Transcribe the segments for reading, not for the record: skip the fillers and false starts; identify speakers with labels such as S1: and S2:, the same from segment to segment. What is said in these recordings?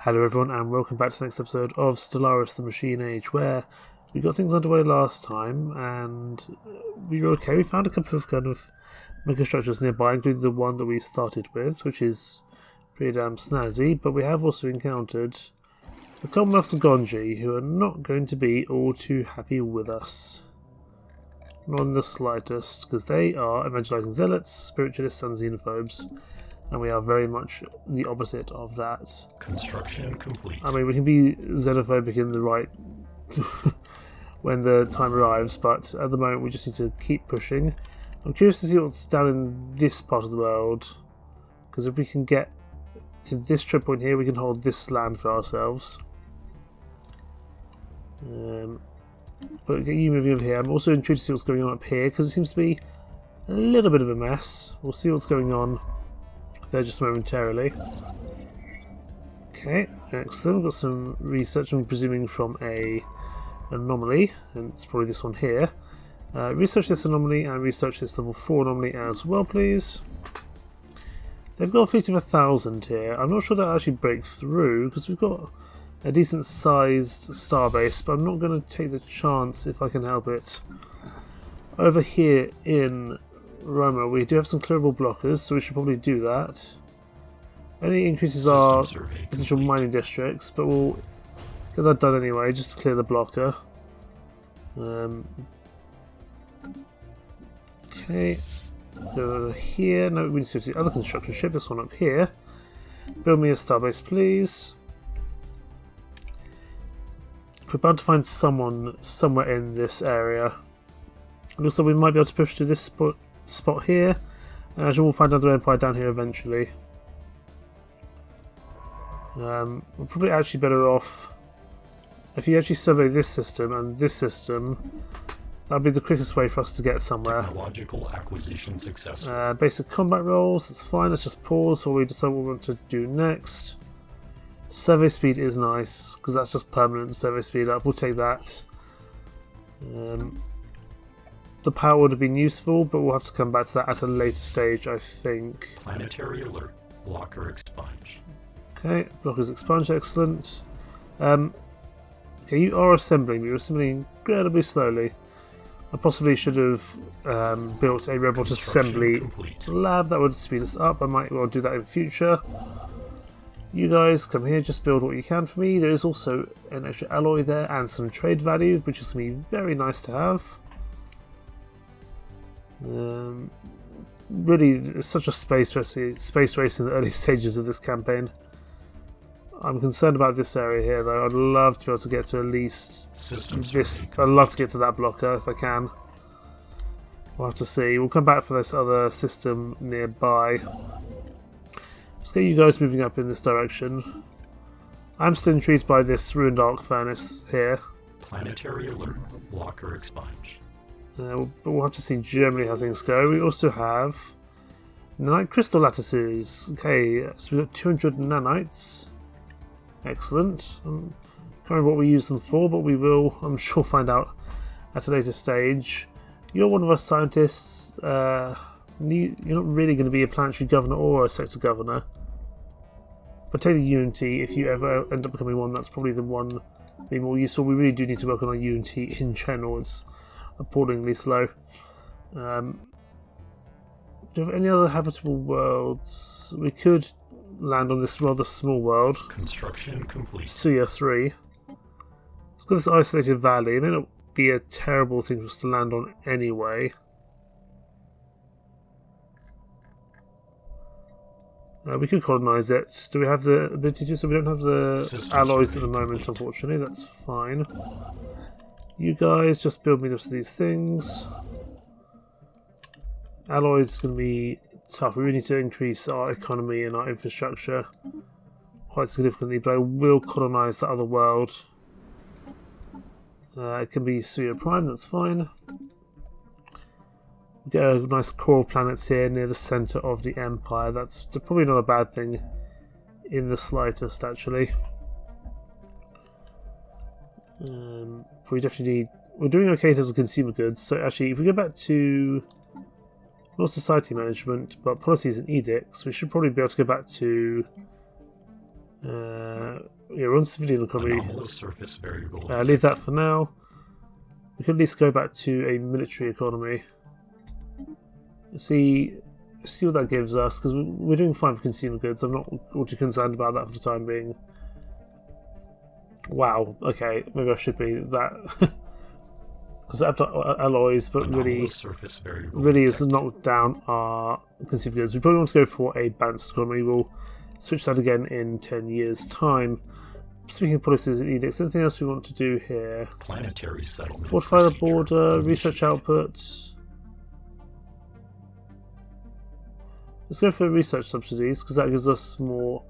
S1: Hello everyone and welcome back to the next episode of Stellaris the Machine Age, where we got things underway last time and we were okay. We found a couple of kind of mega structures nearby, including the one that we started with, which is pretty damn snazzy, but we have also encountered the Commonwealth of Gonji, who are not going to be all too happy with us. Not in the slightest, because they are evangelizing zealots, spiritualists and xenophobes. And we are very much the opposite of that.
S2: Construction complete.
S1: I mean, we can be xenophobic in the right when the time arrives, but at the moment we just need to keep pushing. I'm curious to see what's down in this part of the world, because if we can get to this trip point here, we can hold this land for ourselves. But get you moving over here. I'm also intrigued to see what's going on up here, because it seems to be a little bit of a mess. We'll see what's going on there just momentarily. Okay, excellent. We've got some research, I'm presuming from a anomaly, and it's probably this one here. Research this anomaly and research this level 4 anomaly as well, please. They've got a fleet of 1,000 here. I'm not sure they'll actually break through, because we've got a decent sized starbase, but I'm not going to take the chance if I can help it. Over here in Roma, we do have some clearable blockers, so we should probably do that. Only increases our potential mining districts, but we'll get that done anyway, just to clear the blocker. Okay, go over here. No, we need to go to the other construction ship, this one up here. Build me a starbase, please. We're bound to find someone somewhere in this area. It looks like we might be able to push to this spot here, and we'll find another empire down here eventually. We're probably actually better off if you actually survey this system and this system. That'll be the quickest way for us to get somewhere.
S2: Technological acquisition successful.
S1: Basic combat rolls, that's fine. Let's just pause while we decide what we want to do next. Survey speed is nice, because that's just permanent survey speed up. We'll take that. The power would have been useful, but we'll have to come back to that at a later stage, I think.
S2: Planetary alert. Blocker expunged.
S1: Okay, blockers expunged, excellent. Okay, you are assembling, but you're assembling incredibly slowly. I possibly should have built a robot assembly lab that would speed us up. I might well do that in future. You guys come here, just build what you can for me. There is also an extra alloy there and some trade value, which is going to be very nice to have. Really, it's such a space race in the early stages of this campaign. I'm concerned about this area here, though. I'd love to be able to get to at least this. I'd love to get to that blocker if I can. We'll have to see. We'll come back for this other system nearby. Let's get you guys moving up in this direction. I'm still intrigued by this ruined arc furnace here.
S2: Planetary alert. Blocker expunged.
S1: But we'll have to see generally how things go. We also have nanite crystal lattices. Okay, so we've got 200 nanites. Excellent. I can't remember what we use them for, but we will, I'm sure, find out at a later stage. You're one of our scientists. You're not really going to be a planetary governor or a sector governor. But take the Unity. If you ever end up becoming one, that's probably the one being more useful. We really do need to work on our Unity in general. It's appallingly slow. Do you have any other habitable worlds? We could land on this rather small world.
S2: Construction complete.
S1: Suya 3. It's got this isolated valley. It may not be a terrible thing for us to land on anyway. We could colonise it. Do we have the ability to? So we don't have the alloys at the moment, unfortunately. That's fine. You guys just build me these things. Alloys is going to be tough. We really need to increase our economy and our infrastructure quite significantly, but I will colonise that other world. It can be Suya Prime, that's fine. Get a nice core of planets here near the centre of the Empire. That's probably not a bad thing in the slightest, actually. We definitely need. We're doing okay as a consumer goods. So actually, if we go back to not society management, but policies and edicts, we should probably be able to go back to we're on civilian economy.
S2: Anomalous surface variable.
S1: Leave that for now. We could at least go back to a military economy. See what that gives us, because we're doing fine for consumer goods. I'm not all too concerned about that for the time being. Wow, okay, maybe I should be that. Because alloys, but really has knocked down our consumer goods. We probably want to go for a balanced economy. We'll switch that again in 10 years' time. Speaking of policies and edicts, anything else we want to do here?
S2: Planetary settlement.
S1: Fortify the border, research output. Let's go for research subsidies, because that gives us more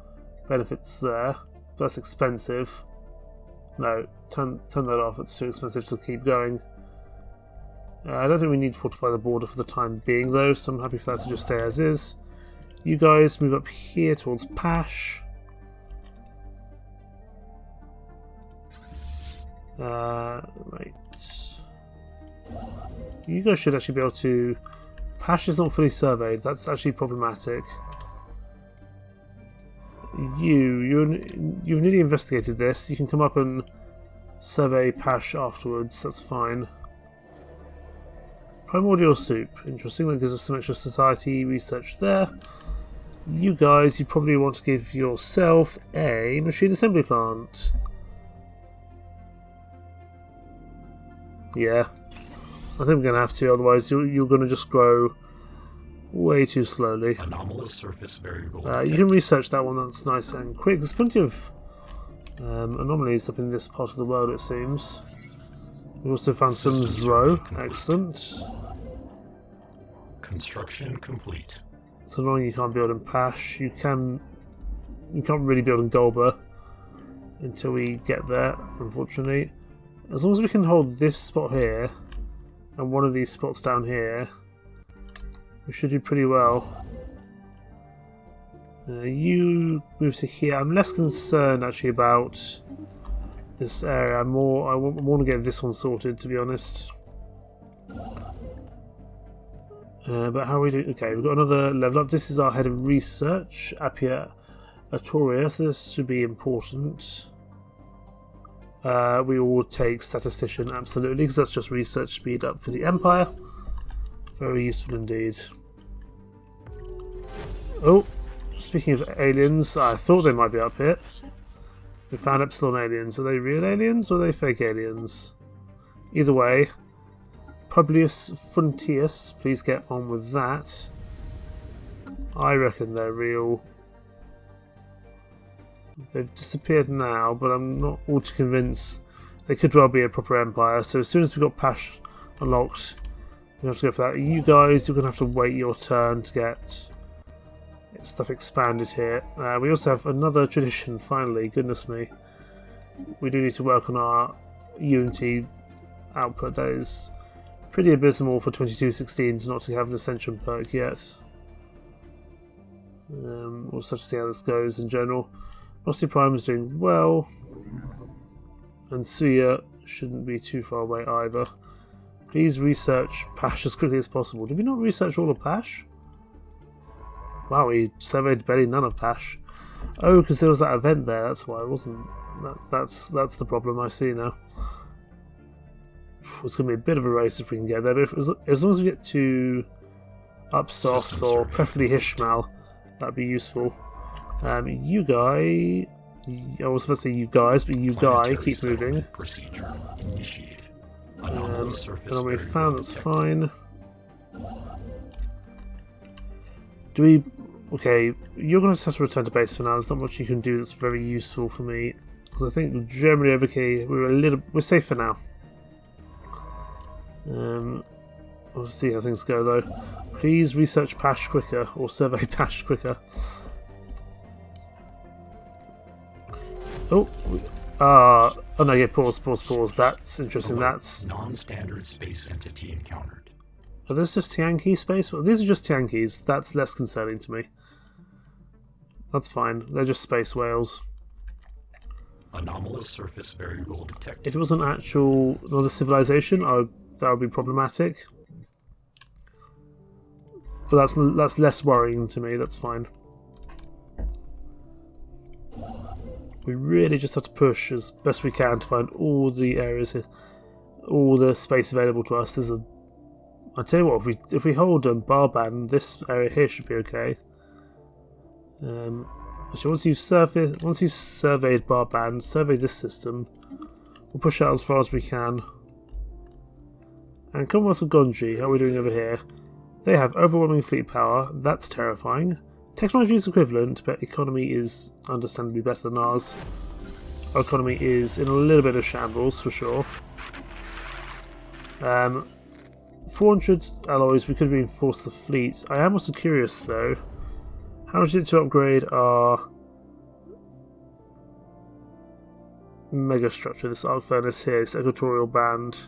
S1: benefits there. That's expensive. No, turn that off. It's too expensive to keep going. I don't think we need to fortify the border for the time being, though, so I'm happy for that to just stay as is. You guys move up here towards Pash. Right. You guys should actually be able to... Pash is not fully surveyed. That's actually problematic. You've nearly investigated this. You can come up and survey Pash afterwards. That's fine. Primordial soup. Interesting. That gives us some extra society research there. You guys, you probably want to give yourself a machine assembly plant. Yeah. I think we're going to have to, otherwise you're going to just grow way too slowly.
S2: Anomalous surface variable.
S1: You can research that one, that's nice and quick. There's plenty of anomalies up in this part of the world, it seems. We also found some Zro. Excellent.
S2: Construction complete.
S1: It's annoying you can't build in Pash. You can't really build in Golba until we get there, unfortunately. As long as we can hold this spot here and one of these spots down here, we should do pretty well. You move to here. I'm less concerned actually about this area. I want to get this one sorted, to be honest. But how are we doing? Okay, we've got another level up. This is our head of research, Appia Atoria, so this should be important. We will take statistician, absolutely, because that's just research speed up for the Empire. Very useful indeed. Oh, speaking of aliens, I thought they might be up here. We found Epsilon aliens. Are they real aliens or are they fake aliens? Either way, Publius Frontius, please get on with that. I reckon they're real. They've disappeared now, but I'm not all too convinced. They could well be a proper empire. So as soon as we've got Pash unlocked, we have to go for that. You guys, you're going to have to wait your turn to get stuff expanded here. We also have another tradition, finally. Goodness me. We do need to work on our Unity output. That is pretty abysmal for 2216 to not to have an Ascension perk yet. We'll just have to see how this goes in general. Rossi Prime is doing well, and Suya shouldn't be too far away either. Please research Pash as quickly as possible. Did we not research all of Pash? Wow, we surveyed barely none of Pash. Oh, because there was that event there, that's why it wasn't. That's the problem I see now. It's going to be a bit of a race if we can get there, but as long as we get to Upstoth or preferably Hishmal, that'd be useful. You guy, I was supposed to say you guys, but you guy, keep moving.
S2: Procedure initiated.
S1: And we found that's fine. Do we? Okay, you're going to have to return to base for now. There's not much you can do that's very useful for me because I think Germany over here we're safe for now. We'll see how things go though. Please research Pash quicker or survey Pash quicker. Oh no, yeah, pause. That's interesting. That's
S2: non-standard space entity encountered.
S1: Are those just Tianqi space? Well, these are just Tianqis. That's less concerning to me. That's fine. They're just space whales.
S2: Anomalous surface variable detected.
S1: If it was an actual another civilization, that would be problematic. But that's less worrying to me. That's fine. We really just have to push as best we can to find all the areas, all the space available to us. I tell you what, if we hold R.O.M.A.N, this area here should be okay. Actually, once you've surveyed R.O.M.A.N, survey this system. We'll push out as far as we can. And Commonwealth of Gondji, how are we doing over here? They have overwhelming fleet power. That's terrifying. Technology is equivalent, but economy is understandably better than ours. Our economy is in a little bit of shambles, for sure. 400 alloys, we could reinforce the fleet. I am also curious, though. How much is it to upgrade our mega structure, this arc furnace here, this equatorial band?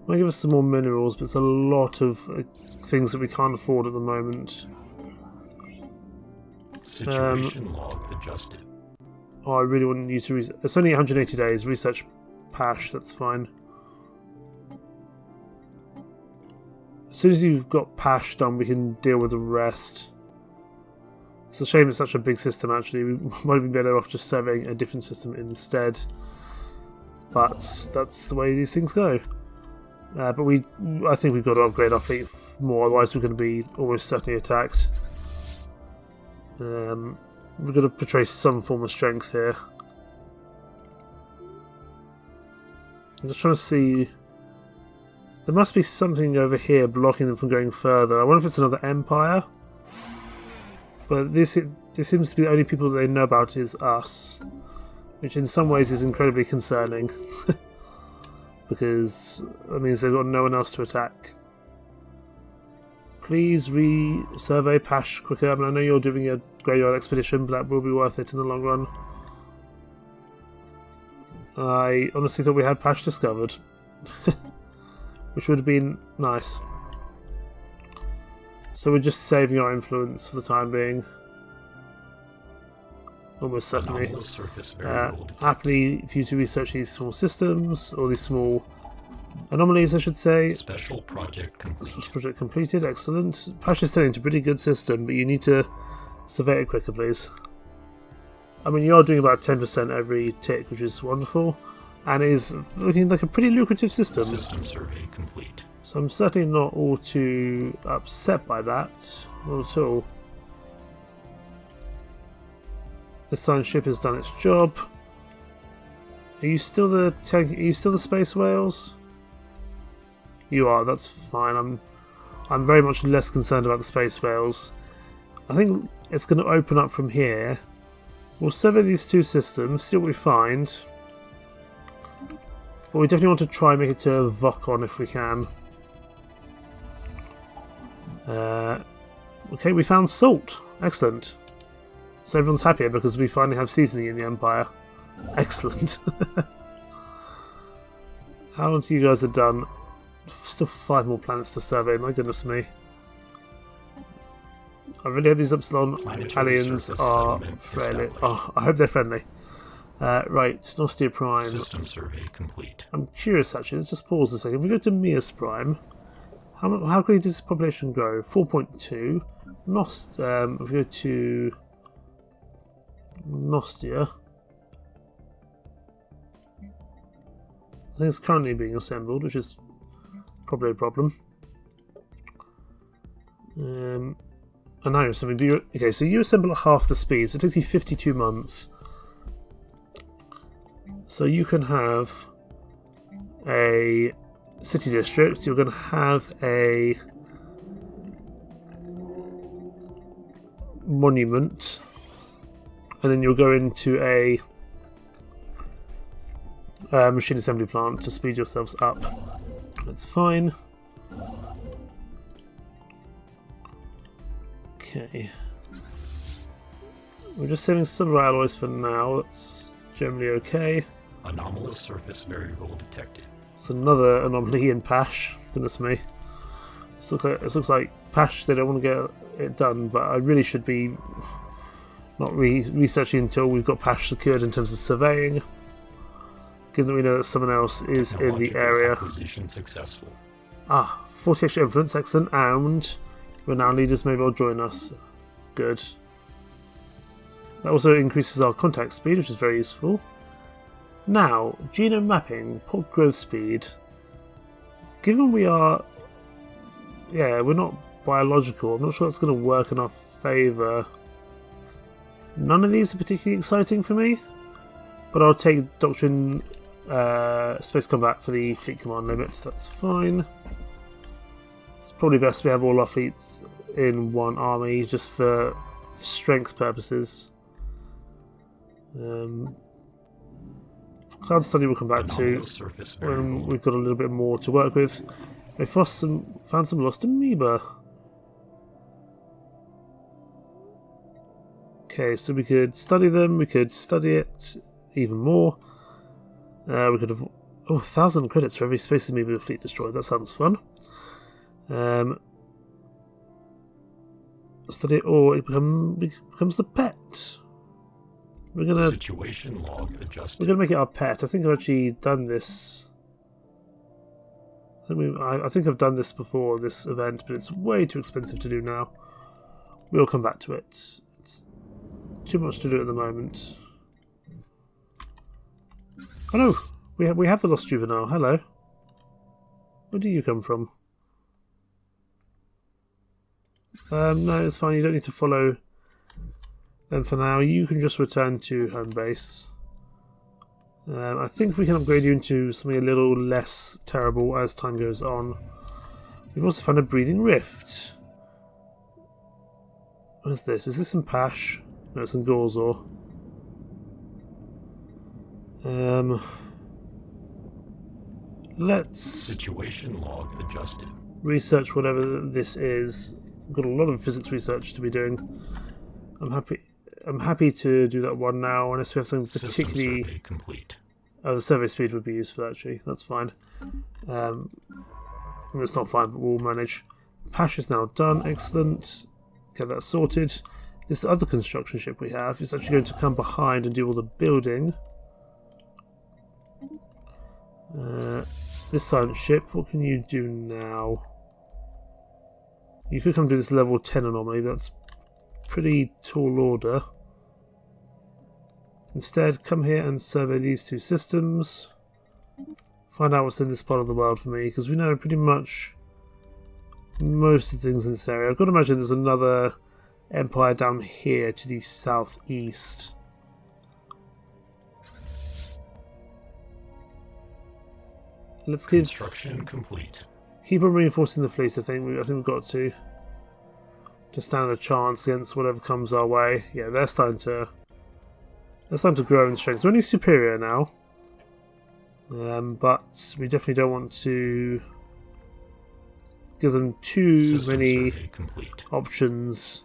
S1: Might give us some more minerals, but it's a lot of things that we can't afford at the moment.
S2: Situation log adjusted.
S1: Oh, I really want you to it's only 180 days. Research Pash, that's fine. As soon as you've got Pash done, we can deal with the rest. It's a shame it's such a big system, actually. We might have been better off just serving a different system instead. But that's the way these things go. But I think we've got to upgrade our fleet more, otherwise we're going to be almost certainly attacked. We've got to portray some form of strength here. I'm just trying to see. There must be something over here blocking them from going further. I wonder if it's another empire. But this seems to be the only people that they know about is us, which in some ways is incredibly concerning. Because that means they've got no one else to attack. Please re-survey Pash quicker. I mean, I know you're doing a graveyard expedition, but that will be worth it in the long run. I honestly thought we had Pash discovered. Which would have been nice. So we're just saving our influence for the time being. Almost certainly. Happily for you to research these small systems, or these small anomalies, I should say.
S2: Special project complete.
S1: Special project completed, excellent. Pash is turning into a pretty good system, but you need to survey it quicker, please. I mean, you are doing about 10% every tick, which is wonderful, and is looking like a pretty lucrative system.
S2: System survey complete.
S1: So I'm certainly not all too upset by that, not at all. The science ship has done its job. Are you still the space whales? You are. That's fine. I'm very much less concerned about the space whales. I think it's going to open up from here. We'll survey these two systems, see what we find. But we definitely want to try and make it to Vokon if we can. Okay, we found salt. Excellent. So everyone's happier because we finally have seasoning in the Empire. Excellent. How long do you guys have done? Still 5 more planets to survey, my goodness me. I really hope these Epsilon aliens are friendly. Oh, I hope they're friendly. Right, Nostia Prime.
S2: System survey complete.
S1: I'm curious actually, let's just pause a second. If we go to Mias Prime, how quickly does this population grow? 4.2. If we go to Nostia, I think it's currently being assembled, which is probably a problem. And now you're assembling. Okay, so you assemble at half the speed, so it takes you 52 months. So you can have a city district, you're going to have a monument, and then you'll go into a machine assembly plant to speed yourselves up. That's fine. Okay. We're just saving some of our alloys for now. That's generally okay.
S2: Anomalous surface variable detected.
S1: It's another anomaly in Pash. Goodness me. It looks like Pash, they don't want to get it done, but I really should be not researching until we've got Pash secured in terms of surveying. Given that we know that someone else is in the area.
S2: Acquisition successful.
S1: 40 extra influence, excellent, and Renowned leaders may well join us. Good. That also increases our contact speed, which is very useful. Now, genome mapping, port growth speed. Given we are... yeah, we're not biological, I'm not sure that's going to work in our favour. None of these are particularly exciting for me, but I'll take Doctrine Space Combat for the fleet command limits, that's fine. It's probably best we have all our fleets in one army, just for strength purposes. Cloud Study we'll come back to when we've got a little bit more to work with. We found some lost amoeba. Okay, so we could study them, we could study it even more. We could have 1,000 credits for every space amoeba fleet destroyed. That sounds fun. Study it, or it becomes the pet. We're gonna
S2: situation log adjusted.
S1: We're gonna make it our pet. I think I've actually done this. I think I've done this before this event, but it's way too expensive to do now. We'll come back to it. It's too much to do at the moment. Oh no, we have the lost juvenile. Hello. Where do you come from? No, it's fine. You don't need to follow them for now. You can just return to home base. I think we can upgrade you into something a little less terrible as time goes on. We've also found a breathing rift. What is this? Is this in Pash? No, it's in Gorzor. Let's
S2: situation log adjusted.
S1: Research whatever this is. We've got a lot of physics research to be doing. I'm happy to do that one now, unless we have something particularly...
S2: Survey complete.
S1: Oh, the survey speed would be useful, actually. That's fine. It's not fine, but we'll manage. Pash is now done. Excellent. Get that sorted. This other construction ship we have is actually going to come behind and do all the building. This silent ship, what can you do now? You could come do this level 10 anomaly, but that's pretty tall order. Instead, come here and survey these two systems. Find out what's in this part of the world for me, because we know pretty much most of the things in this area. I've got to imagine there's another empire down here to the southeast. Let's keep
S2: Construction complete.
S1: Keep on reinforcing the fleet. I think we've got to stand a chance against whatever comes our way. Yeah, they're starting to grow in strength. We're only superior now, but we definitely don't want to give them too many options.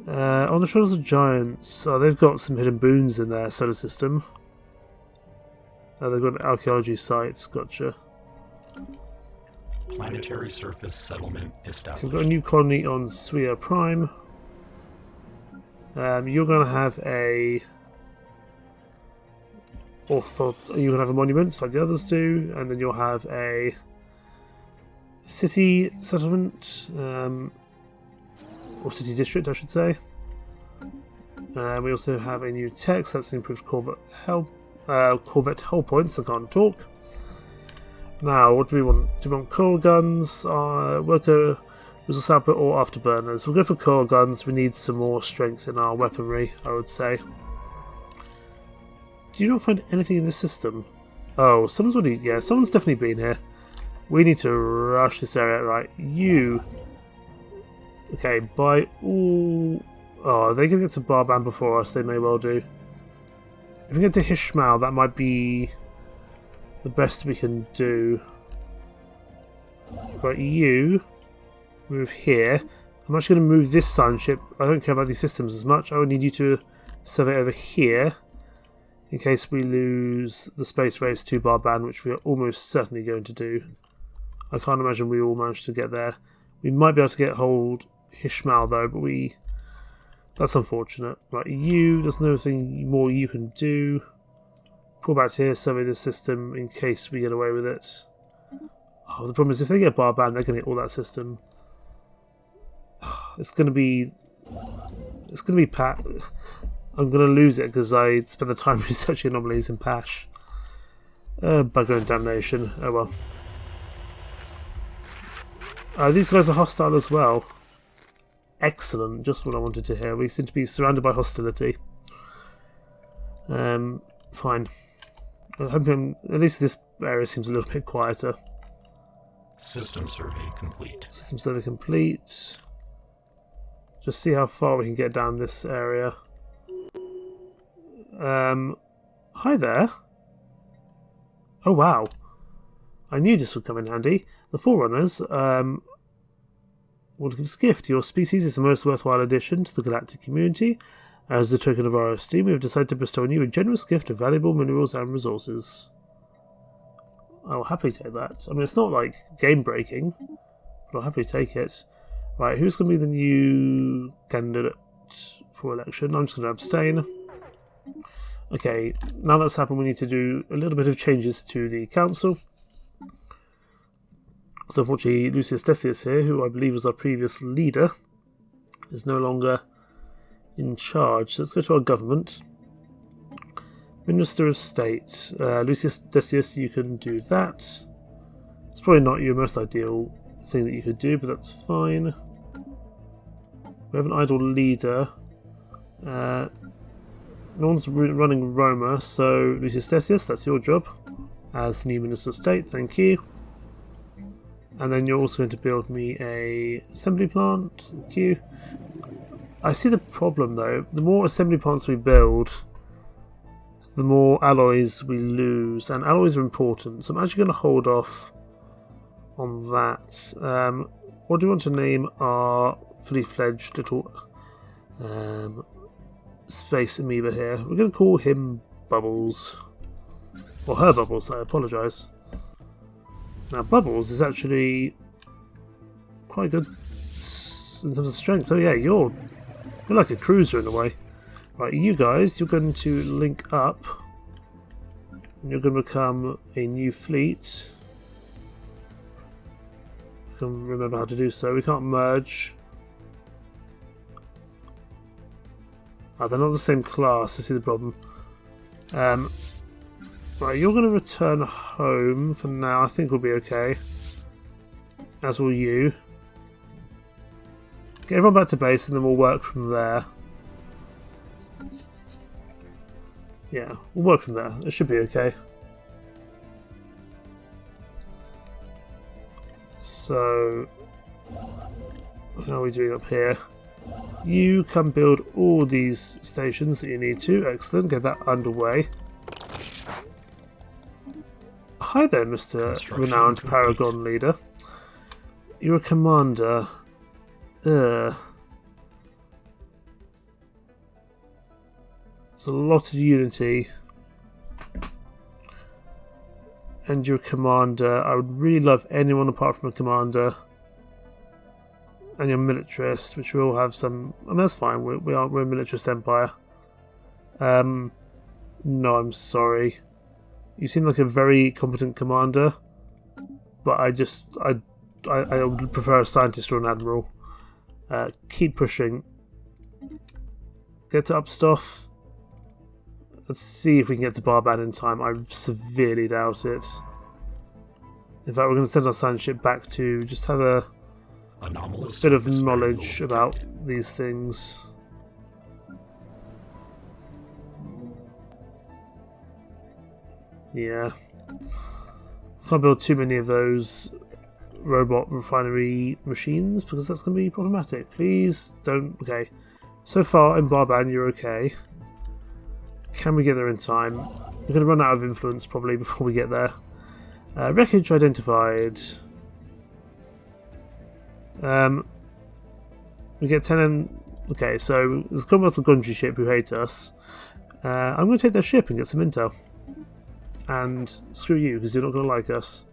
S1: On the Shoulders of Giants, they've got some hidden boons in their solar system. They've got an archaeology site. Gotcha.
S2: Planetary surface settlement established.
S1: We've got a new colony on Suia Prime. You're going to have a you're going to have a monument like the others do, and then you'll have a city settlement, or city district, I should say. We also have a new text that's improved Corvette hull points. I can't talk. Now, what do we want? Do we want coal guns, worker resource output, or afterburners? We'll go for coal guns. We need some more strength in our weaponry, I would say. Do you not find anything in this system? Oh, someone's definitely been here. We need to rush this area. Right, you. Okay, by all. Oh, they can get to Barban before us. They may well do. If we get to Hishmal, that might be the best we can do. Right, you move here. I'm actually going to move this sign ship. I don't care about these systems as much. I would need you to survey over here in case we lose the space race to Barban, which we are almost certainly going to do. I can't imagine we all manage to get there. We might be able to get hold Hishmal though, but that's unfortunate. Right, there's nothing more you can do. Pull back to here, survey the system in case we get away with it. Oh, the problem is if they get Barban, they're going to hit all that system. it's gonna be Pat. I'm gonna lose it because I spent the time researching anomalies in Pash. Bugger and damnation. Oh well. These guys are hostile as well. Excellent, just what I wanted to hear. We seem to be surrounded by hostility. Fine. I'm hoping at least this area seems a little bit quieter.
S2: System survey complete.
S1: System survey complete. Just see how far we can get down this area. Hi there. Oh wow. I knew this would come in handy. The Forerunners, want to give us a gift. Your species is the most worthwhile addition to the galactic community. As a token of our esteem, we have decided to bestow on you a generous gift of valuable minerals and resources. I'll happily take that. I mean, it's not like game breaking, but I'll happily take it. Right, who's going to be the new candidate for election? I'm just going to abstain. Okay, now that's happened, we need to do a little bit of changes to the council. So unfortunately, Lucius Decius here, who I believe was our previous leader, is no longer in charge. So let's go to our government. Minister of State. Lucius Decius, you can do that. It's probably not your most ideal thing that you could do, but that's fine. We have an idle leader. No one's running Roma, so Lucius Decius, that's your job as the new Minister of State, thank you. And then you're also going to build me a assembly plant, thank you. I see the problem though, the more assembly plants we build, the more alloys we lose, and alloys are important, so I'm actually going to hold off on that. What do you want to name our fully fledged little space amoeba here? We're going to call him Bubbles. Or her Bubbles, I apologise. Now Bubbles is actually quite good in terms of strength. Oh yeah, you're like a cruiser in a way. Right, you guys, you're going to link up. And you're going to become a new fleet. I can remember how to do so. We can't merge. Oh, they're not the same class, I see the problem. Right, you're going to return home for now. I think we'll be okay. As will you. Get everyone back to base and then we'll work from there. Yeah, we'll work from there. It should be okay. So, how are we doing up here? You can build all these stations that you need to. Excellent, get that underway. Hi there, Mr. Renowned Paragon Leader. You're a commander. It's a lot of unity. And you're a commander. I would really love anyone apart from a commander. And you're a militarist, which we all have some... I mean, that's fine. We're a militarist empire. No, I'm sorry. You seem like a very competent commander, but I would prefer a scientist or an admiral. Keep pushing. Get to Upstoth. Let's see if we can get to R.O.M.A.N in time. I severely doubt it. In fact, we're going to send our science ship back to just have a bit of knowledge about these things. Yeah. Can't build too many of those robot refinery machines because that's going to be problematic. Please don't... Okay. So far in R.O.M.A.N you're okay. Can we get there in time? We're going to run out of influence probably before we get there. Wreckage identified. We get 10 and... Okay, so there's a Commonwealth of Gundry ship who hate us. I'm going to take their ship and get some intel. And screw you, because you're not going to like us.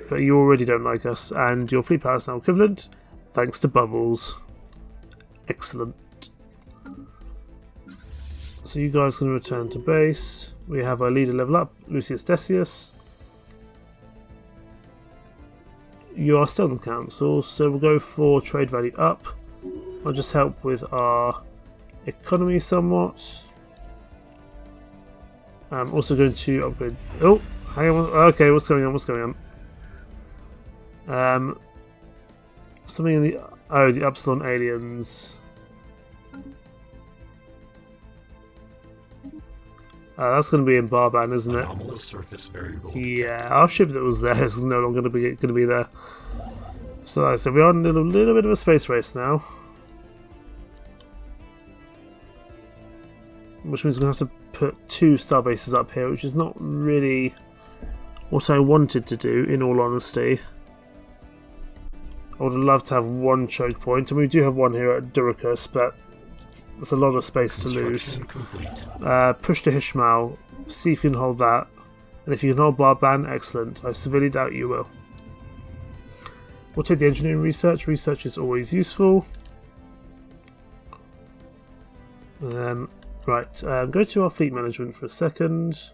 S1: But you already don't like us, and your fleet power is now equivalent, thanks to Bubbles. Excellent. So you guys can return to base. We have our leader level up, Lucius Decius. You are still in the council, so we'll go for trade value up. I'll just help with our economy somewhat. I'm also going to upgrade. Oh, hang on. Okay, what's going on? What's going on? Something in the the Upsilon aliens. That's going to be in R.O.M.A.N, isn't it?
S2: Anomalous surface variable.
S1: Yeah, our ship that was there is no longer going to be there. So we are in a little bit of a space race now, which means we're going to have to put 2 star bases up here, which is not really what I wanted to do, in all honesty. I would love to have 1 choke point, and we do have one here at Duricus, but there's a lot of space to lose. Push to Huithril, see if you can hold that, and if you can hold R.O.M.A.N, excellent. I severely doubt you will. We'll take the engineering research. Research is always useful. Right, go to our fleet management for a second.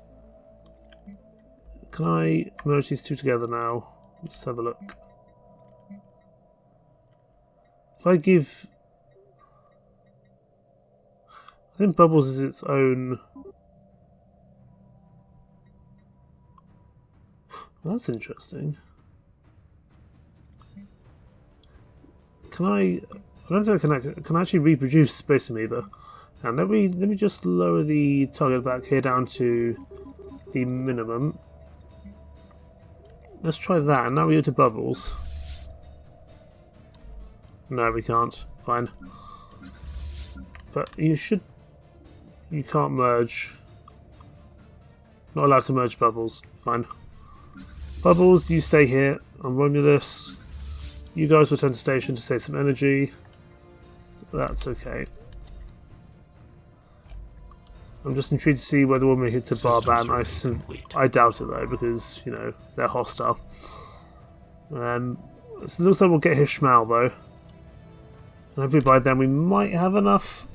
S1: Can I merge these 2 together now? Let's have a look. If I give... I think Bubbles is its own... Well, that's interesting. Can I don't think I can actually reproduce Space Amoeba. And let me just lower the target back here down to the minimum. Let's try that, and now we go to Bubbles. No, we can't. Fine. But you can't merge. Not allowed to merge Bubbles. Fine. Bubbles, you stay here on Romulus. You guys return to station to save some energy. That's okay. I'm just intrigued to see whether we'll make it to R.O.M.A.N. I doubt it though, because, you know, they're hostile. So it looks like we'll get Huithril though. And hopefully by then we might have enough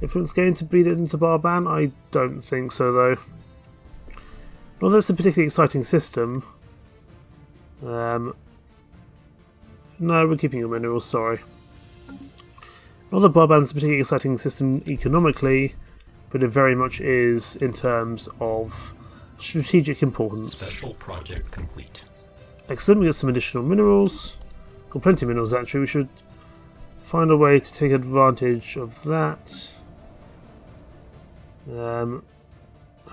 S1: influence gain to beat it into R.O.M.A.N. I don't think so though. Not that it's a particularly exciting system. No, we're keeping your minerals, sorry. Not that R.O.M.A.N's a particularly exciting system economically, but it very much is in terms of strategic importance.
S2: Special project complete.
S1: Excellent, we get some additional minerals. Got plenty of minerals actually, we should find a way to take advantage of that. How are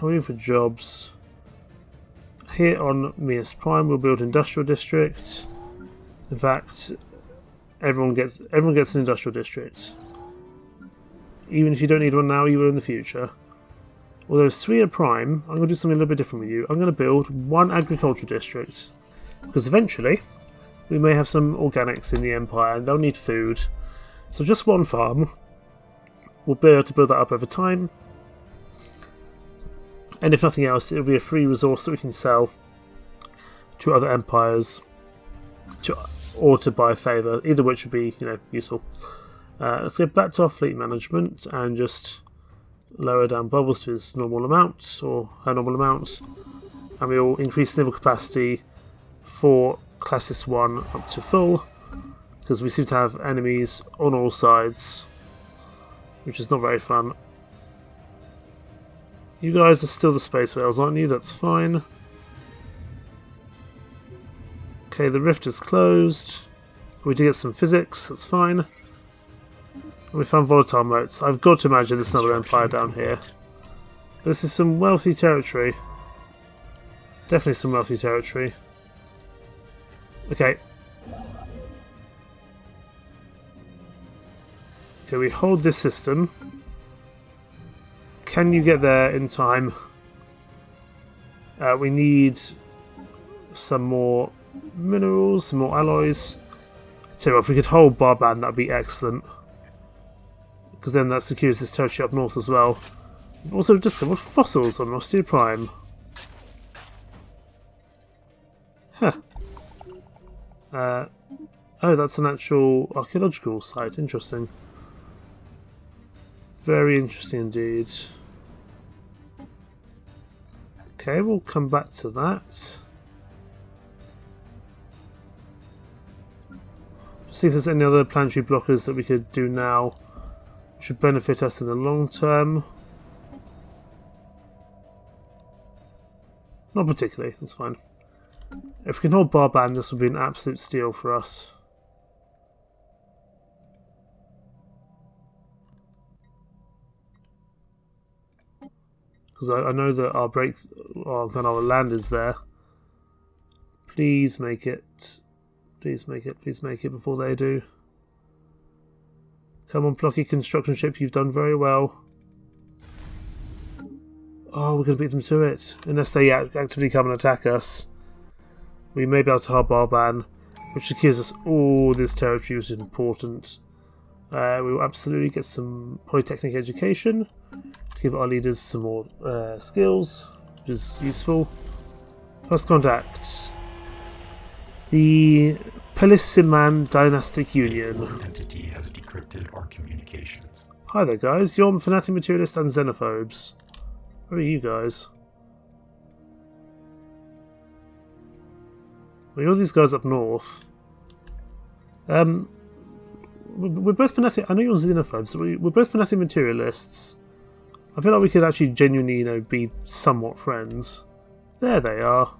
S1: we doing for jobs? Here on Mias Prime we'll build industrial district. In fact, everyone gets an industrial district. Even if you don't need one now, you will in the future. Although it's 3 at Prime, I'm going to do something a little bit different with you. I'm going to build 1 agricultural district. Because eventually, we may have some organics in the Empire and they'll need food. So just 1 farm. We'll be able to build that up over time. And if nothing else, it'll be a free resource that we can sell to other empires. Or to buy a favour, either which would be, you know, useful. Let's go back to our fleet management and just lower down Bubbles to his normal amount, or her normal amount, and we'll increase naval capacity for Classis 1 up to full, because we seem to have enemies on all sides, which is not very fun. You guys are still the space whales, aren't you? That's fine. Okay, the rift is closed. We did get some physics, that's fine. And we found volatile motes. I've got to imagine there's another empire down here. This is some wealthy territory. Definitely some wealthy territory. Okay. Okay, we hold this system. Can you get there in time? We need some more minerals, some more alloys. So if we could hold R.O.M.A.N, that'd be excellent. Because then that secures this territory up north as well. We've also discovered fossils on Nostia Prime. Huh. Oh, that's an actual archaeological site. Interesting. Very interesting indeed. Okay, we'll come back to that. Just See if there's any other planetary blockers that we could do now, which should benefit us in the long term. Not particularly, that's fine. If we can hold R.O.M.A.N, this would be an absolute steal for us. Because I know that our land is there. Please make it. Please make it. Please make it before they do. Come on, plucky construction ship, you've done very well. Oh, we're going to beat them to it. Unless they actively come and attack us. We may be able to hold R.O.M.A.N, which secures us all this territory, which is important. We will absolutely get some polytechnic education to give our leaders some more skills, which is useful. First contact. The R.O.M.A.N Dynastic Union.
S2: One entity has decrypted our communications.
S1: Hi there, guys. You're fanatic materialists and xenophobes. Where are you guys? Well, you're these guys up north. We're both fanatic. I know you're xenophobes, but we're both fanatic materialists. I feel like we could actually genuinely, be somewhat friends. There they are.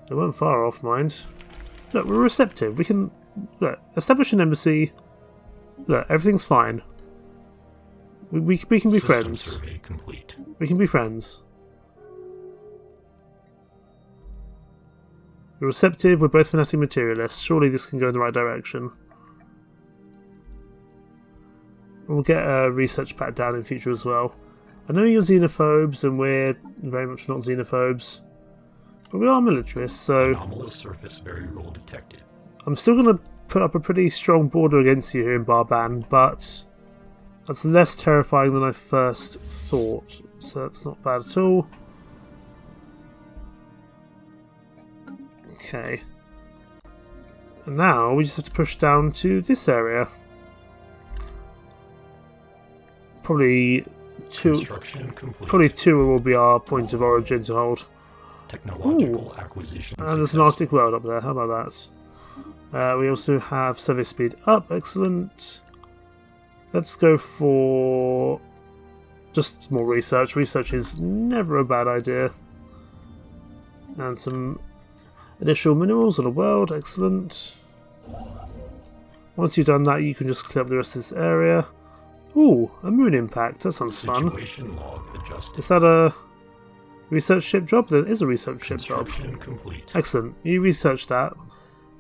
S1: They weren't far off, mind. Look, we're receptive. We can establish an embassy. Look, everything's fine. We can be friends.
S2: Survey complete.
S1: We can be friends. We're receptive. We're both fanatic materialists. Surely this can go in the right direction. We'll get a research pack down in future as well. I know you're xenophobes, and we're very much not xenophobes. But we are militarists, so...
S2: Anomalous surface variable detected.
S1: I'm still going to put up a pretty strong border against you here in R.O.M.A.N, but that's less terrifying than I first thought. So that's not bad at all. Okay. And now we just have to push down to this area. Probably two will be our point of origin to hold.
S2: Technological acquisition.
S1: And there's an Arctic world up there. How about that? We also have service speed up. Excellent. Let's go for just more research. Research is never a bad idea. And some additional minerals on the world. Excellent. Once you've done that, you can just clear up the rest of this area. Ooh, a moon impact. That sounds fun.
S2: Log adjusted.
S1: Is that a research ship job? There is a research ship job.
S2: Complete.
S1: Excellent. You research that,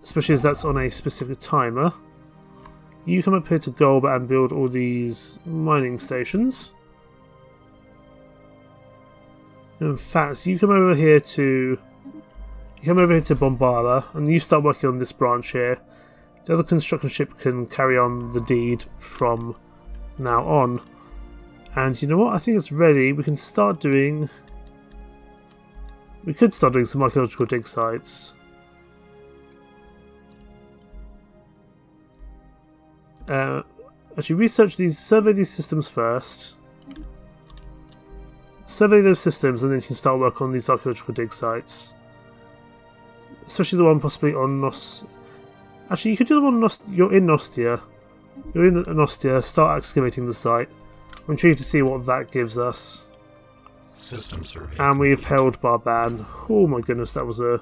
S1: especially as that's on a specific timer. You come up here to Gold and build all these mining stations. In fact, you come over here to Bombala, and you start working on this branch here. The other construction ship can carry on the deed from now on. And you know what? I think it's ready. We can start doing... We could start doing some archaeological dig sites. Actually, survey these systems first. Survey those systems, and then you can start work on these archaeological dig sites. Especially the one possibly on Nos... Actually, you could do the one on You're in Nostia. You're in Nostia, start excavating the site. I'm intrigued to see what that gives us.
S2: System survey.
S1: And we've held R.O.M.A.N. Oh my goodness, that was a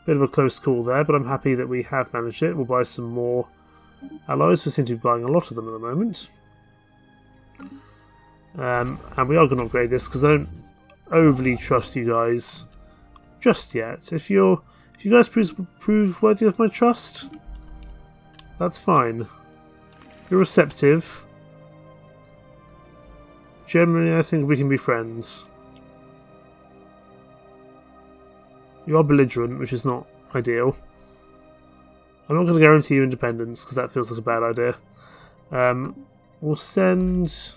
S1: bit of a close call there, but I'm happy that we have managed it. We'll buy some more alloys. We seem to be buying a lot of them at the moment. And we are going to upgrade this because I don't overly trust you guys just yet. If you guys prove worthy of my trust, that's fine. You're receptive. Generally, I think we can be friends. You are belligerent, which is not ideal. I'm not going to guarantee you independence, because that feels like a bad idea. We'll send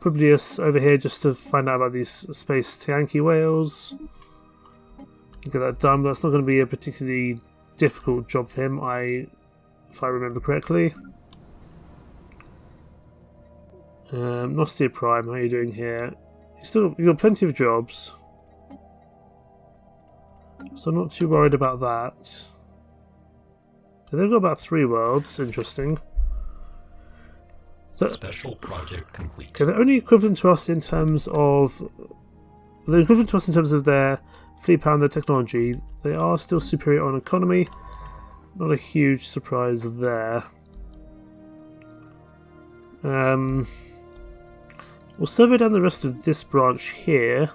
S1: Publius over here just to find out about these space Tianki whales. Get that done, but that's not going to be a particularly difficult job for him, if I remember correctly. Nostia Prime, how are you doing here? You've got plenty of jobs, so I'm not too worried about that. So they've got about 3 worlds. Interesting.
S2: Special project complete.
S1: Okay, they're only equivalent to us in terms of... They're equivalent to us in terms of their fleet power and their technology. They are still superior on economy. Not a huge surprise there. We'll survey down the rest of this branch here,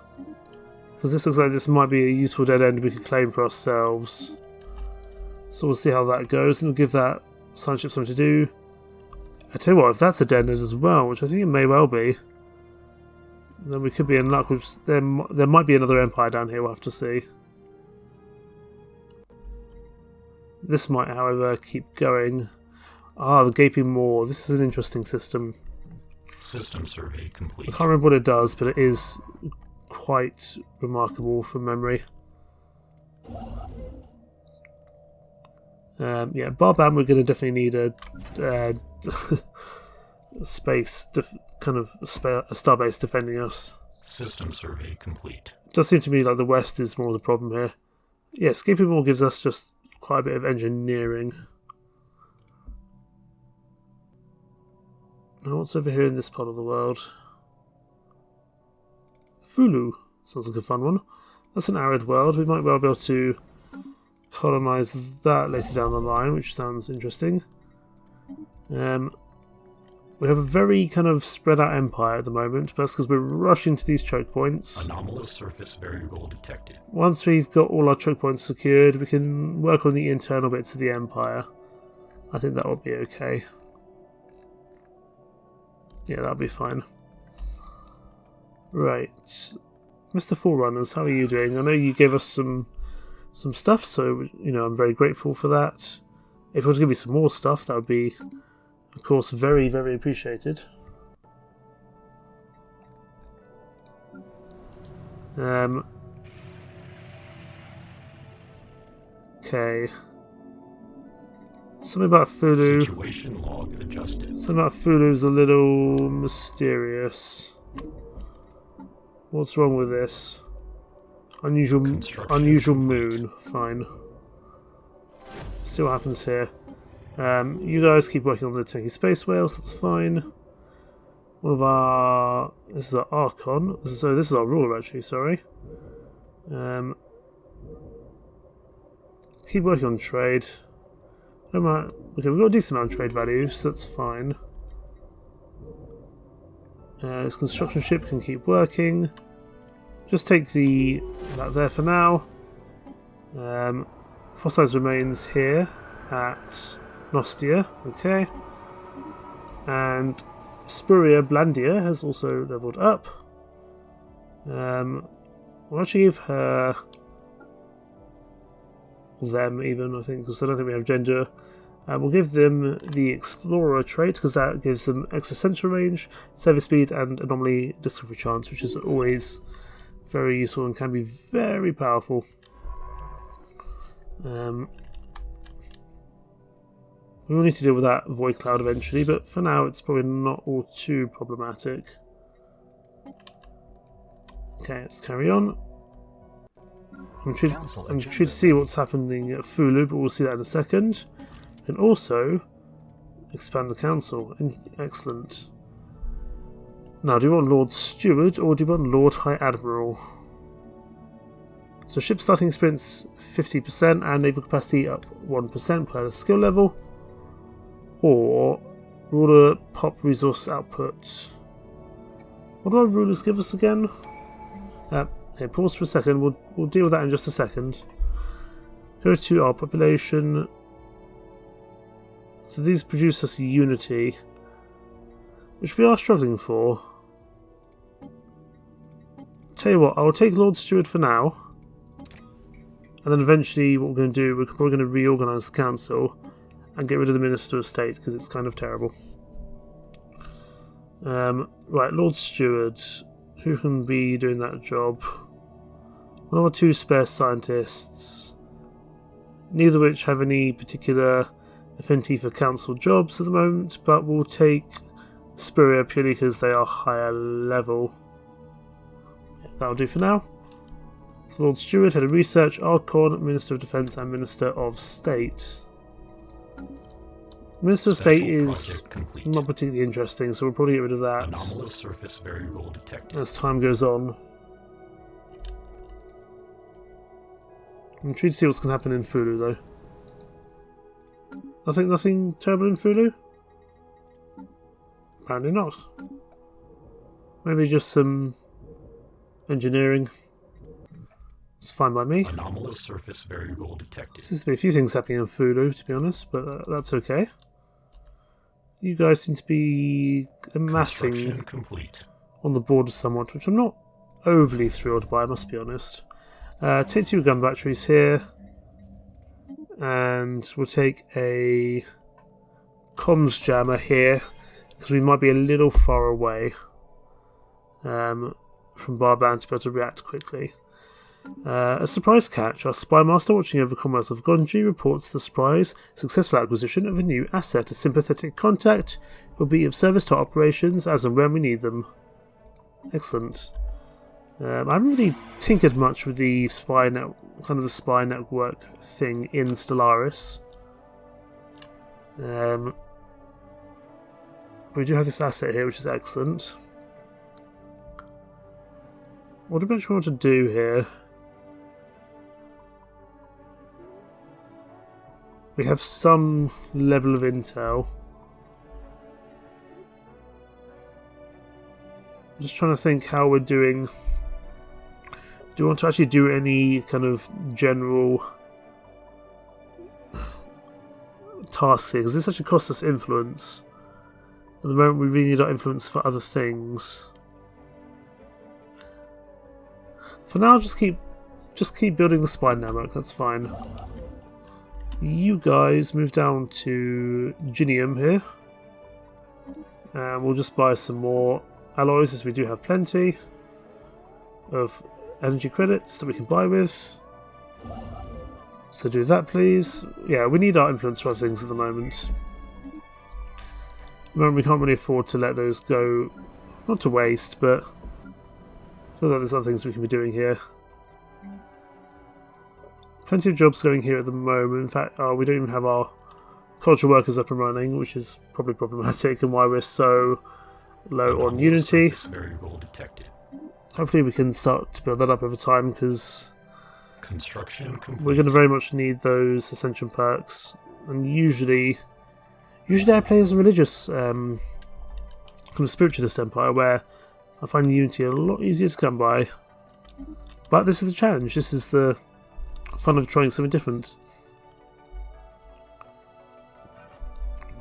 S1: because this looks like this might be a useful dead end we could claim for ourselves. So we'll see how that goes, and we'll give that science ship something to do. I tell you what, if that's a dead end as well, which I think it may well be, then we could be in luck. There might be another empire down here, we'll have to see. This might, however, keep going. Ah, the Gaping Maw. This is an interesting system.
S2: System survey complete.
S1: I can't remember what it does, but it is quite remarkable from memory. Yeah, Barbam, we're going to definitely need a space, kind of a starbase defending us.
S2: System survey complete.
S1: It does seem to me like the west is more the problem here. Yeah, Gaping Maw gives us just quite a bit of engineering. Now, what's over here in this part of the world? Fulu. Sounds like a fun one. That's an arid world. We might well be able to colonize that later down the line, which sounds interesting. We have a very kind of spread out empire at the moment, but that's because we're rushing to these choke points.
S2: Anomalous surface variable detected.
S1: Once we've got all our choke points secured, we can work on the internal bits of the empire. I think that will be okay. Yeah, that'll be fine. Right. Mr. Forerunners, how are you doing? I know you gave us some stuff, so, you know, I'm very grateful for that. If you want to give me some more stuff, that would be, of course, very, very appreciated. Okay. Something about Fulu.
S2: Situation log adjusted.
S1: Something about Fulu's a little mysterious. What's wrong with this? Unusual moon. Fine. See what happens here. You guys keep working on the tanky space whales. That's fine. One of our... This is our Archon. So this is our ruler, actually. Sorry. Keep working on trade. Okay, we've got a decent amount of trade value, so that's fine. This construction ship can keep working. Just take that there for now. Fossilized remains here at Nostia, okay. And Spuria Blandia has also leveled up. We'll actually give her them even, I think, because I don't think we have gender. We'll give them the Explorer trait because that gives them extra sensor range, service speed, and anomaly discovery chance, which is always very useful and can be very powerful. We will need to deal with that void cloud eventually, but for now it's probably not all too problematic. Okay, let's carry on. I'm intrigued to see what's happening at Fulu, but we'll see that in a second. And also expand the council. Excellent. Now, do you want Lord Steward or do you want Lord High Admiral? So ship starting experience 50% and naval capacity up 1% per skill level. Or ruler pop resource output. What do our rulers give us again? Okay, pause for a second. We'll deal with that in just a second. Go to our population. So these produce us unity, which we are struggling for. Tell you what, I'll take Lord Steward for now. And then eventually what we're going to do, we're probably going to reorganise the council and get rid of the Minister of State because it's kind of terrible. Right, Lord Steward. Who can be doing that job? One of our 2 spare scientists. Neither of which have any particular affinity for council jobs at the moment, but we'll take Spiria purely because they are higher level. Yeah, that'll do for now. Lord Steward, Head of Research, Archon, Minister of Defence and Minister of State. Minister of State
S2: Special
S1: is
S2: project complete.
S1: not particularly interesting, so we'll probably get rid of that
S2: Anomalous surface variable detected.
S1: as time goes on. I'm intrigued to see what's going to happen in Fulu, though. Nothing terrible in Fulu? Apparently not. Maybe just some engineering. It's fine by me.
S2: Anomalous surface variable detected.
S1: Seems to be a few things happening in Fulu, to be honest, but that's okay. You guys seem to be amassing
S2: Construction complete.
S1: on the border somewhat, which I'm not overly thrilled by, I must be honest. Take 2 gun batteries here, and we'll take a comms jammer here, because we might be a little far away from Barband to be able to react quickly. A surprise catch. Our spy master watching over Commonwealth of Gondry reports the surprise successful acquisition of a new asset, a sympathetic contact who will be of service to operations as and when we need them. Excellent. I haven't really tinkered much with the spy network thing in Stellaris. We do have this asset here, which is excellent. What do we actually want to do here? We have some level of intel. I'm just trying to think how we're doing. Do we want to actually do any kind of general tasks here? Because this actually costs us influence. At the moment, we really need our influence for other things. For now, just keep building the spy network. That's fine. You guys move down to Ginium here, and we'll just buy some more alloys, as we do have plenty of energy credits that we can buy with. So do that, please. Yeah, we need our influence for other things at the moment. At the moment, we can't really afford to let those go, not to waste, but I feel like there's other things we can be doing here. Plenty of jobs going here at the moment. In fact, we don't even have our cultural workers up and running, which is probably problematic and why we're so low on Unity. Hopefully we can start to build that up over time, because we're going to very much need those Ascension perks. And usually I play as a religious kind of spiritualist empire, where I find Unity a lot easier to come by. But this is the challenge. This is the fun of trying something different.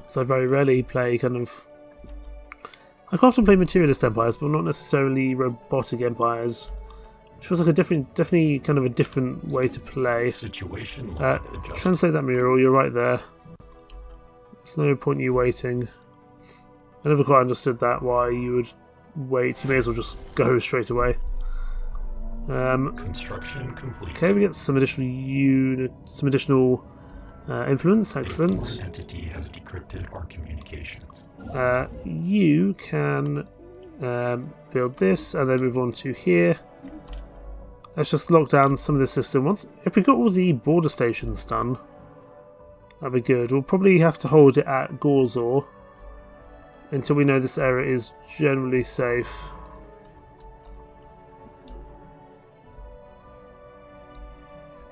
S1: So I very rarely play I quite often play materialist empires, but not necessarily robotic empires. Which feels like definitely kind of a different way to play. Translate that mural, you're right there. There's no point in you waiting. I never quite understood that, why you would wait. You may as well just go straight away.
S2: Construction complete.
S1: Okay, we get some additional influence. Excellent.
S2: One entity has decrypted our communications.
S1: You can build this and then move on to here. Let's just lock down some of the system. If we got all the border stations done, that'd be good. We'll probably have to hold it at Gorzor until we know this area is generally safe.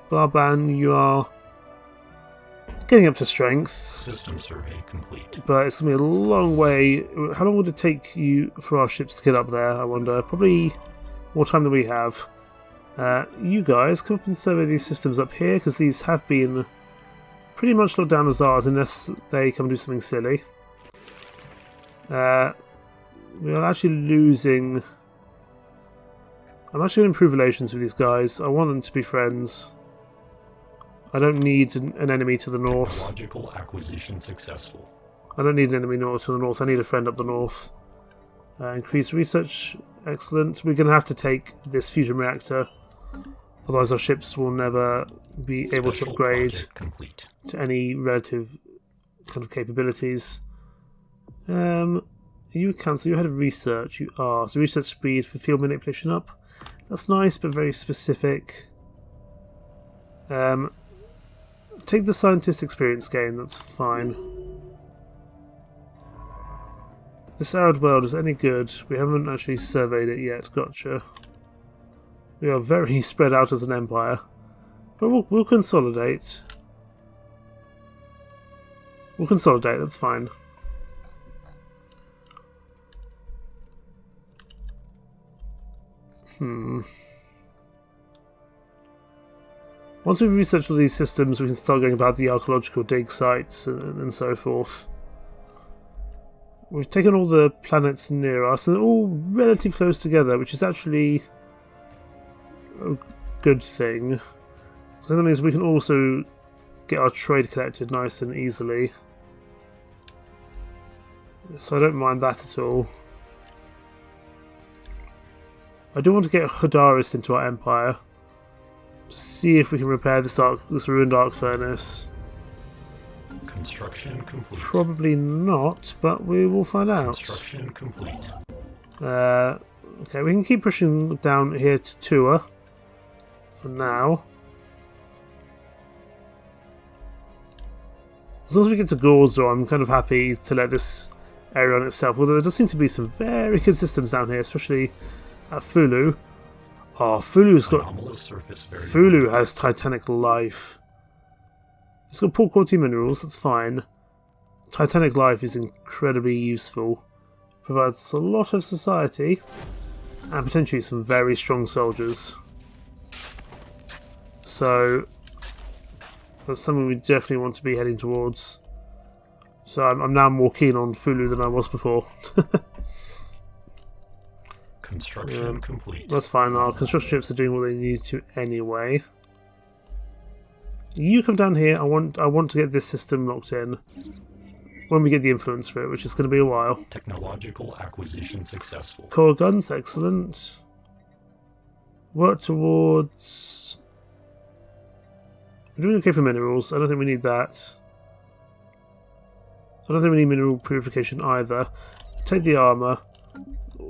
S1: Barban, you are getting up to strength.
S2: System survey complete.
S1: But it's going to be a long way. How long would it take you for our ships to get up there, I wonder? Probably more time than we have. You guys, come up and survey these systems up here, because these have been pretty much locked down as ours, unless they come do something silly. We are actually losing... I'm actually going to improve relations with these guys. I want them to be friends. I don't need an enemy to the north.
S2: Technological acquisition successful.
S1: I don't need an enemy to the north. I need a friend up the north. Increase research. Excellent. We're going to have to take this fusion reactor. Otherwise our ships will never be able to upgrade to any relative kind of capabilities. You cancel. You're head of research. You are. So research speed for field manipulation up. That's nice, but very specific. Take the scientist experience gain, that's fine. This arid world is any good? We haven't actually surveyed it yet. Gotcha. We are very spread out as an empire. But we'll consolidate. We'll consolidate, that's fine. Once we've researched all these systems, we can start going about the archaeological dig sites and so forth. We've taken all the planets near us, and they're all relatively close together, which is actually a good thing. So that means we can also get our trade collected nice and easily. So I don't mind that at all. I do want to get Stellaris into our empire to see if we can repair this ruined arc furnace.
S2: Construction complete.
S1: Probably not, but we will find out.
S2: Construction complete.
S1: Okay, we can keep pushing down here to Tua for now. As long as we get to Gaurzor, I'm kind of happy to let this area on itself. Although there does seem to be some very good systems down here, especially at Fulu. Oh, Fulu has Titanic life. It's got poor quality minerals, that's fine. Titanic life is incredibly useful. Provides a lot of society. And potentially some very strong soldiers. So that's something we definitely want to be heading towards. So I'm now more keen on Fulu than I was before.
S2: Construction complete.
S1: That's fine, our construction ships are doing what they need to anyway. You come down here, I want to get this system locked in. When we get the influence for it, which is going to be a while.
S2: Technological acquisition successful.
S1: Core guns, excellent. Work towards... We're doing okay for minerals, I don't think we need that. I don't think we need mineral purification either. Take the armour,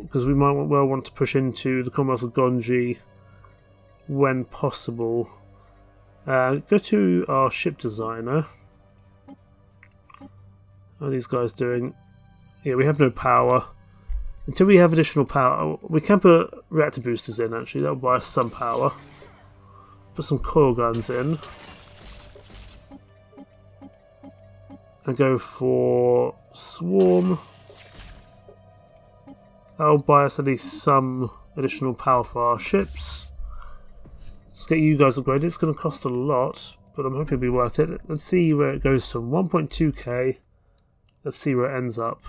S1: because we might well want to push into the Commonwealth of Gonji when possible. Go to our ship designer. How are these guys doing? Yeah, we have no power. Until we have additional power, we can put reactor boosters in actually, that'll buy us some power. Put some coil guns in. And go for Swarm. That'll buy us at least some additional power for our ships. Let's get you guys upgraded. It's going to cost a lot, but I'm hoping it'll be worth it. Let's see where it goes from 1.2k. Let's see where it ends up.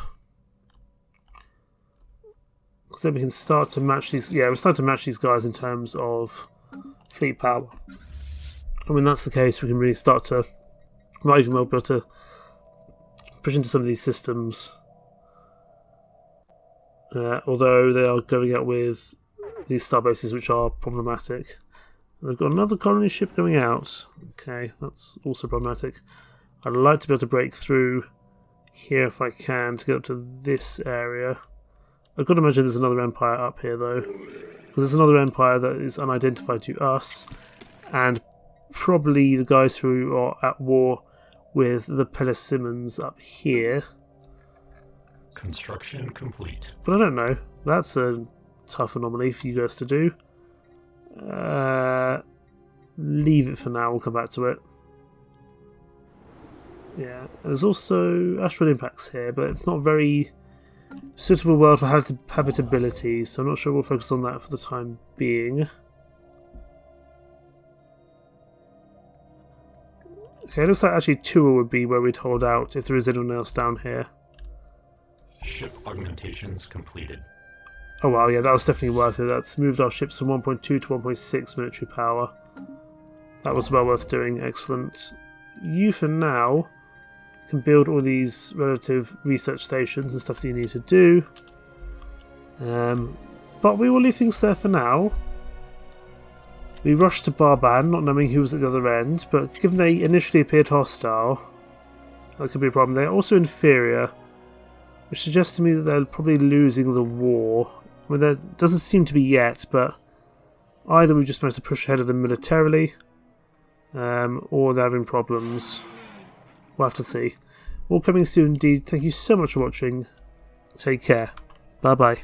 S1: Because then we can start to match these. Yeah, we're starting to match these guys in terms of fleet power. And when that's the case, we can really start to, might even well be able to push into some of these systems. Although they are going out with these star bases, which are problematic. They've got another colony ship going out. Okay, that's also problematic. I'd like to be able to break through here if I can to get up to this area. I've got to imagine there's another empire up here though, because there's another empire that is unidentified to us, and probably the guys who are at war with the Pelissimons up here.
S2: Construction complete.
S1: But I don't know. That's a tough anomaly for you guys to do. Leave it for now, we'll come back to it. Yeah, there's also asteroid impacts here, but it's not very suitable world for habitability, so I'm not sure we'll focus on that for the time being. Okay, it looks like actually Tua would be where we'd hold out if there is anyone else down here.
S2: Ship augmentations completed.
S1: Oh wow, yeah, that was definitely worth it. That's moved our ships from 1.2 to 1.6 military power. That was well worth doing, excellent. You, for now, can build all these relative research stations and stuff that you need to do. But we will leave things there for now. We rushed to Barban, not knowing who was at the other end, but given they initially appeared hostile, that could be a problem. They're also inferior, which suggests to me that they're probably losing the war. I mean, there doesn't seem to be yet, but either we just managed to push ahead of them militarily, or they're having problems. We'll have to see. All coming soon indeed. Thank you so much for watching. Take care. Bye bye.